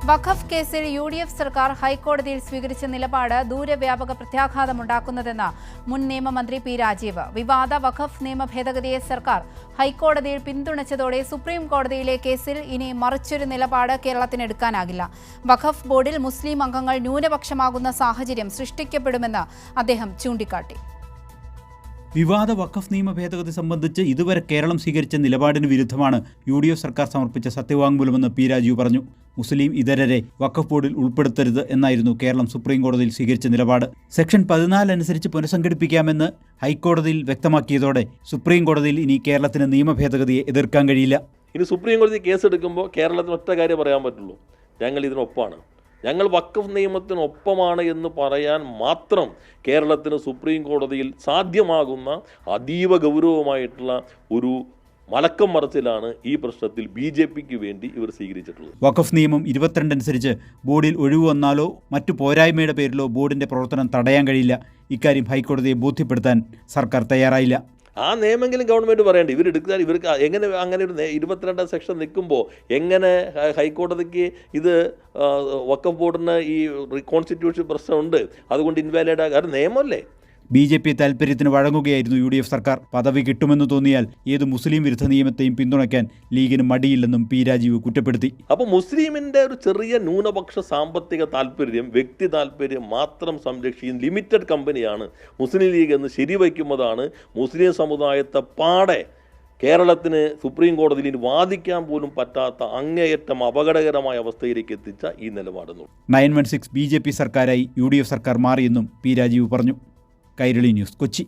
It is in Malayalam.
വഖഫ് കേസിൽ UDF സർക്കാർ ഹൈക്കോടതിയിൽ സ്വീകരിച്ച നിലപാട് ദൂരവ്യാപക പ്രത്യാഘാതമുണ്ടാക്കുന്നതെന്ന് മുൻ നിയമമന്ത്രി പി രാജീവ്. വിവാദ വഖഫ് നിയമ ഭേദഗതിയെ സർക്കാർ ഹൈക്കോടതിയിൽ പിന്തുണച്ചതോടെ സുപ്രീം കോടതിയിലെ കേസിൽ ഇനി മറിച്ചൊരു നിലപാട് കേരളത്തിന് എടുക്കാനാകില്ല. വഖഫ് ബോർഡിൽ മുസ്ലിം അംഗങ്ങൾ ന്യൂനപക്ഷമാകുന്ന സാഹചര്യം സൃഷ്ടിക്കപ്പെടുമെന്ന് അദ്ദേഹം ചൂണ്ടിക്കാട്ടി. വിവാദ വഖഫ് നിയമ ഭേദഗതി സംബന്ധിച്ച് ഇതുവരെ കേരളം സ്വീകരിച്ച നിലപാടിന് വിരുദ്ധമാണ് UDF സർക്കാർ സമർപ്പിച്ച സത്യവാങ്മൂലമെന്ന് പി രാജീവ് പറഞ്ഞു. മുസ്ലിം ഇതരരെ വഖഫ് ബോർഡിൽ ഉൾപ്പെടുത്തരുത് എന്നായിരുന്നു കേരളം സുപ്രീം കോടതിയിൽ സ്വീകരിച്ച നിലപാട്. സെക്ഷൻ 14 അനുസരിച്ച് പുനഃസംഘടിപ്പിക്കാമെന്ന് ഹൈക്കോടതിയിൽ വ്യക്തമാക്കിയതോടെ സുപ്രീം കോടതിയിൽ ഇനി കേരളത്തിന് നിയമ ഭേദഗതിയെ എതിർക്കാൻ കഴിയില്ല. ഇനി സുപ്രീം കോടതി കേസെടുക്കുമ്പോൾ കേരളത്തിന് ഒറ്റ കാര്യം പറയാൻ പറ്റുള്ളൂ, ഞങ്ങൾ ഇതിനൊപ്പമാണ്, ഞങ്ങൾ വഖഫ് നിയമത്തിനൊപ്പമാണ് എന്ന് പറയാൻ മാത്രം കേരളത്തിന് സുപ്രീം കോടതിയിൽ സാധ്യമാകുന്ന അതീവ ഗൗരവമായിട്ടുള്ള ഒരു മലക്കം മറച്ചിലാണ് ഈ പ്രശ്നത്തിൽ BJPക്ക് വേണ്ടി ഇവർ സ്വീകരിച്ചിട്ടുള്ളത്. വഖഫ് നിയമം 22 അനുസരിച്ച് ബോർഡിൽ ഒഴിവ് വന്നാലോ മറ്റു പോരായ്മയുടെ പേരിലോ ബോർഡിന്റെ പ്രവർത്തനം തടയാൻ കഴിയില്ല. ഇക്കാര്യം ഹൈക്കോടതിയെ ബോധ്യപ്പെടുത്താൻ സർക്കാർ തയ്യാറായില്ല. ആ നിയമമെങ്കിലും ഗവൺമെൻറ് പറയേണ്ടത്. ഇവരെടുത്താൽ ഇവർക്ക് എങ്ങനെ അങ്ങനെ ഒരു 22 സെക്ഷൻ നിൽക്കുമ്പോൾ എങ്ങനെ ഹൈക്കോടതിക്ക് ഇത് വഖഫ് ബോർഡിന് ഈ കോൺസ്റ്റിറ്റ്യൂഷൻ പ്രശ്നമുണ്ട്, അതുകൊണ്ട് ഇൻവാലിഡ് ആകാൻ നിയമമല്ലേ? BJP താൽപര്യത്തിന് വഴങ്ങുകയായിരുന്നു UDF സർക്കാർ. പദവി കിട്ടുമെന്ന് തോന്നിയാൽ ഏത് മുസ്ലിം വിരുദ്ധ നിയമത്തെയും പിന്തുണയ്ക്കാൻ ലീഗിന് മടിയില്ലെന്നും പി രാജീവ് കുറ്റപ്പെടുത്തി. അപ്പോൾ മുസ്ലിമിൻ്റെ ഒരു ചെറിയ ന്യൂനപക്ഷ സാമ്പത്തിക താല്പര്യം, വ്യക്തി താല്പര്യം മാത്രം സംരക്ഷിക്കുന്ന ലിമിറ്റഡ് കമ്പനിയാണ് മുസ്ലിം ലീഗ് എന്ന് ശരിവയ്ക്കുന്നതാണ് മുസ്ലിം സമുദായത്തെ പാടെ കേരളത്തിന് സുപ്രീം കോടതിയിൽ വാദിക്കാൻ പോലും പറ്റാത്ത അങ്ങേയറ്റം അപകടകരമായ അവസ്ഥയിലേക്ക് എത്തിച്ച ഈ നിലപാടെന്നു. 916 BJP സർക്കാരായി UDF സർക്കാർ മാറിയെന്നും പി രാജീവ് പറഞ്ഞു. കൈരളി ന്യൂസ്, കൊച്ചി.